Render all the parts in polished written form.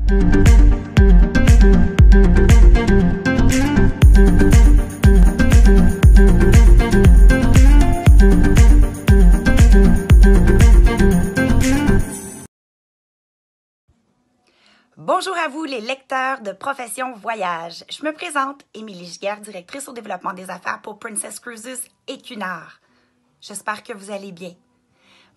Bonjour à vous les lecteurs de Profession Voyage. Je me présente, Émilie Giguère, directrice au développement des affaires pour Princess Cruises et Cunard. J'espère que vous allez bien.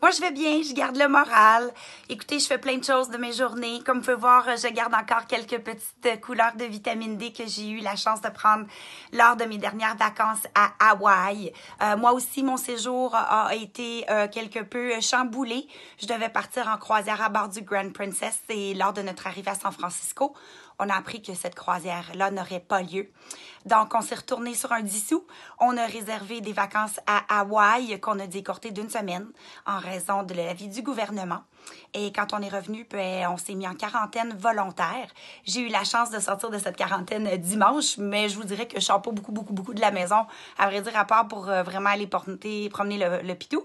Moi, je vais bien, je garde le moral. Écoutez, je fais plein de choses de mes journées. Comme vous pouvez voir, je garde encore quelques petites couleurs de vitamine D que j'ai eu la chance de prendre lors de mes dernières vacances à Hawaï. Moi aussi, mon séjour a été quelque peu chamboulé. Je devais partir en croisière à bord du Grand Princess et lors de notre arrivée à San Francisco, on a appris que cette croisière-là n'aurait pas lieu. Donc, on s'est retourné sur un 10 sous. On a réservé des vacances à Hawaï qu'on a décourtées d'une semaine en raison de l'avis du gouvernement. Et quand on est revenu, on s'est mis en quarantaine volontaire. J'ai eu la chance de sortir de cette quarantaine dimanche, mais je vous dirais que je ne sors pas beaucoup de la maison, à vrai dire, à part pour vraiment aller promener le pitou,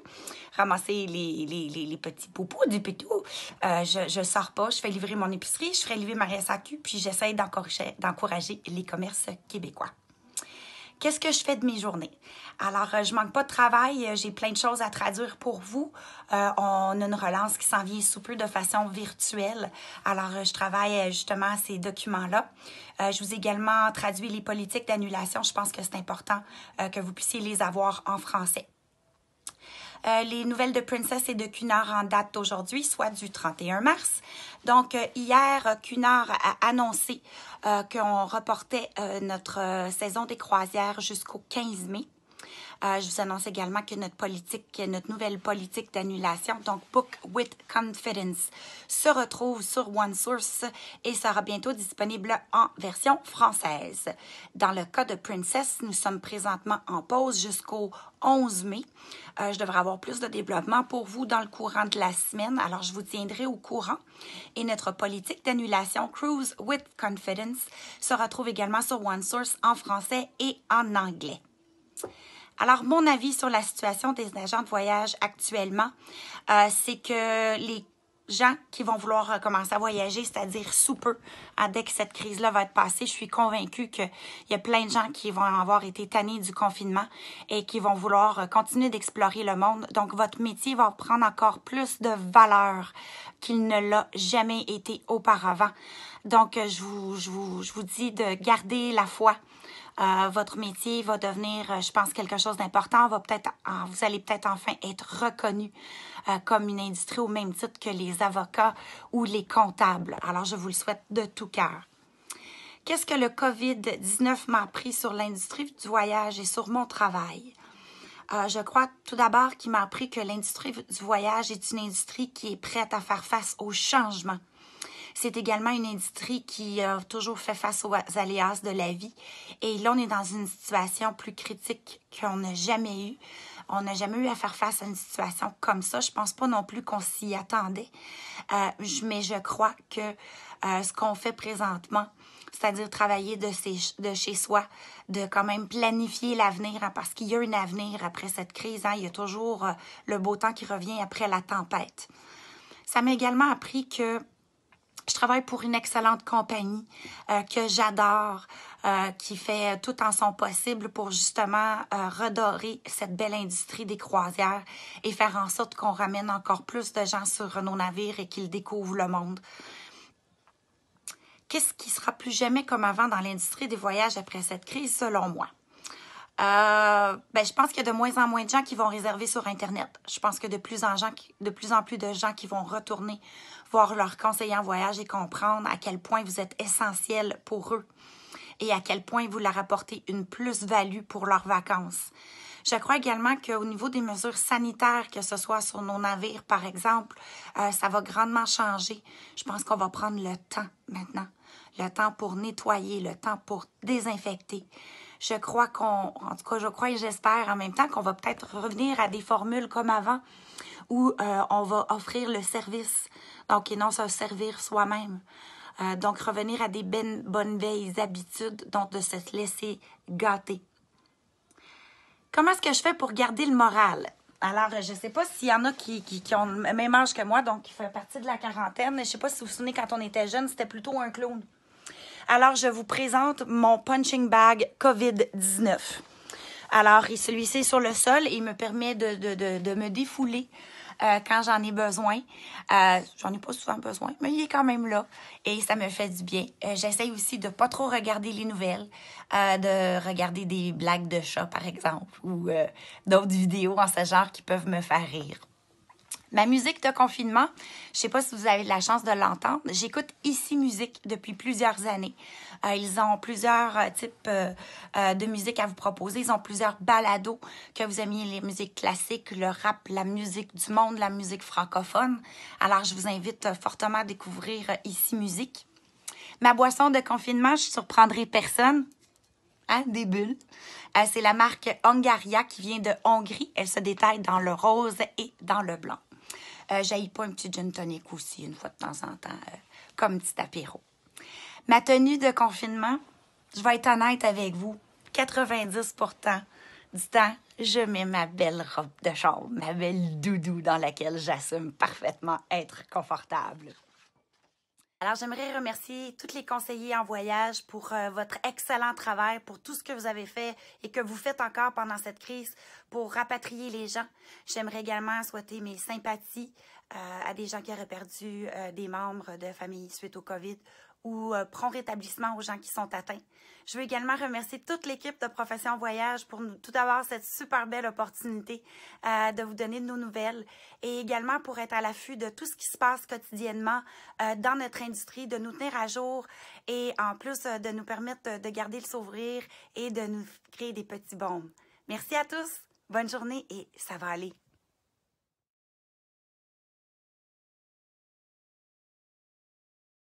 ramasser les petits poupous du pitou. Je ne sors pas, je fais livrer mon épicerie, je ferai livrer ma SAQ, puis j'essaie d'encourager les commerces québécois. Qu'est-ce que je fais de mes journées? Alors, je manque pas de travail. J'ai plein de choses à traduire pour vous. On a une relance qui s'en vient sous peu de façon virtuelle. Alors, je travaille justement à ces documents-là. Je vous ai également traduit les politiques d'annulation. Je pense que c'est important que vous puissiez les avoir en français. Les nouvelles de Princess et de Cunard en date d'aujourd'hui, soit du 31 mars. Donc, hier, Cunard a annoncé qu'on reportait notre saison des croisières jusqu'au 15 mai. Je vous annonce également que notre nouvelle politique d'annulation, donc Book with Confidence, se retrouve sur OneSource et sera bientôt disponible en version française. Dans le cas de Princess, nous sommes présentement en pause jusqu'au 11 mai. Je devrais avoir plus de développement pour vous dans le courant de la semaine, alors je vous tiendrai au courant. Et notre politique d'annulation Cruise with Confidence se retrouve également sur OneSource en français et en anglais. Alors, mon avis sur la situation des agents de voyage actuellement, c'est que les gens qui vont vouloir commencer à voyager, c'est-à-dire sous peu, dès que cette crise-là va être passée, je suis convaincue qu'il y a plein de gens qui vont avoir été tannés du confinement et qui vont vouloir continuer d'explorer le monde. Donc, votre métier va prendre encore plus de valeur qu'il ne l'a jamais été auparavant. Donc, je vous dis de garder la foi. Votre métier va devenir, je pense, quelque chose d'important. Vous allez peut-être enfin être reconnu comme une industrie au même titre que les avocats ou les comptables. Alors, je vous le souhaite de tout cœur. Qu'est-ce que le COVID-19 m'a appris sur l'industrie du voyage et sur mon travail? Je crois tout d'abord qu'il m'a appris que l'industrie du voyage est une industrie qui est prête à faire face au changement. C'est également une industrie qui a toujours fait face aux aléas de la vie. Et là, on est dans une situation plus critique qu'on n'a jamais eue. On n'a jamais eu à faire face à une situation comme ça. Je pense pas non plus qu'on s'y attendait. Mais je crois que ce qu'on fait présentement, c'est-à-dire travailler de chez soi, de quand même planifier l'avenir, parce qu'il y a un avenir après cette crise. Il y a toujours le beau temps qui revient après la tempête. Ça m'a également appris que je travaille pour une excellente compagnie que j'adore, qui fait tout en son possible pour justement redorer cette belle industrie des croisières et faire en sorte qu'on ramène encore plus de gens sur nos navires et qu'ils découvrent le monde. Qu'est-ce qui sera plus jamais comme avant dans l'industrie des voyages après cette crise, selon moi? Je pense qu'il y a de moins en moins de gens qui vont réserver sur Internet. Je pense que de plus en plus de gens qui vont retourner voir leurs conseillers en voyage et comprendre à quel point vous êtes essentiel pour eux et à quel point vous leur apportez une plus-value pour leurs vacances. Je crois également qu'au niveau des mesures sanitaires, que ce soit sur nos navires, par exemple, ça va grandement changer. Je pense qu'on va prendre le temps maintenant. Le temps pour nettoyer, le temps pour désinfecter. Je crois et j'espère en même temps qu'on va peut-être revenir à des formules comme avant où on va offrir le service, donc et non se servir soi-même. Donc revenir à des bonnes vieilles habitudes, donc de se laisser gâter. Comment est-ce que je fais pour garder le moral? Alors, je ne sais pas s'il y en a qui ont le même âge que moi, donc qui fait partie de la quarantaine. Je ne sais pas si vous vous souvenez, quand on était jeune, c'était plutôt un clown. Alors, je vous présente mon punching bag COVID-19. Alors, celui-ci est sur le sol et il me permet de me défouler quand j'en ai besoin. J'en ai pas souvent besoin, mais il est quand même là et ça me fait du bien. J'essaye aussi de pas trop regarder les nouvelles, de regarder des blagues de chats, par exemple, ou d'autres vidéos en ce genre qui peuvent me faire rire. Ma musique de confinement, je ne sais pas si vous avez la chance de l'entendre, j'écoute Ici Musique depuis plusieurs années. Ils ont plusieurs types de musique à vous proposer. Ils ont plusieurs balados, que vous aimiez les musiques classiques, le rap, la musique du monde, la musique francophone. Alors, je vous invite fortement à découvrir Ici Musique. Ma boisson de confinement, je ne surprendrai personne. Hein, des bulles. C'est la marque Hungaria qui vient de Hongrie. Elle se détaille dans le rose et dans le blanc. J'haïs pas un petit gin tonic aussi, une fois de temps en temps, comme petit apéro. Ma tenue de confinement, je vais être honnête avec vous, 90% du temps, je mets ma belle robe de chambre, ma belle doudou dans laquelle j'assume parfaitement être confortable. Alors, j'aimerais remercier tous les conseillers en voyage pour votre excellent travail, pour tout ce que vous avez fait et que vous faites encore pendant cette crise pour rapatrier les gens. J'aimerais également souhaiter mes sympathies à des gens qui auraient perdu des membres de famille suite au COVID ou prompt rétablissement aux gens qui sont atteints. Je veux également remercier toute l'équipe de Profession Voyage pour nous tout avoir cette super belle opportunité de vous donner de nos nouvelles et également pour être à l'affût de tout ce qui se passe quotidiennement dans notre industrie, de nous tenir à jour et en plus de nous permettre de garder le sourire et de nous créer des petits baumes. Merci à tous, bonne journée et ça va aller.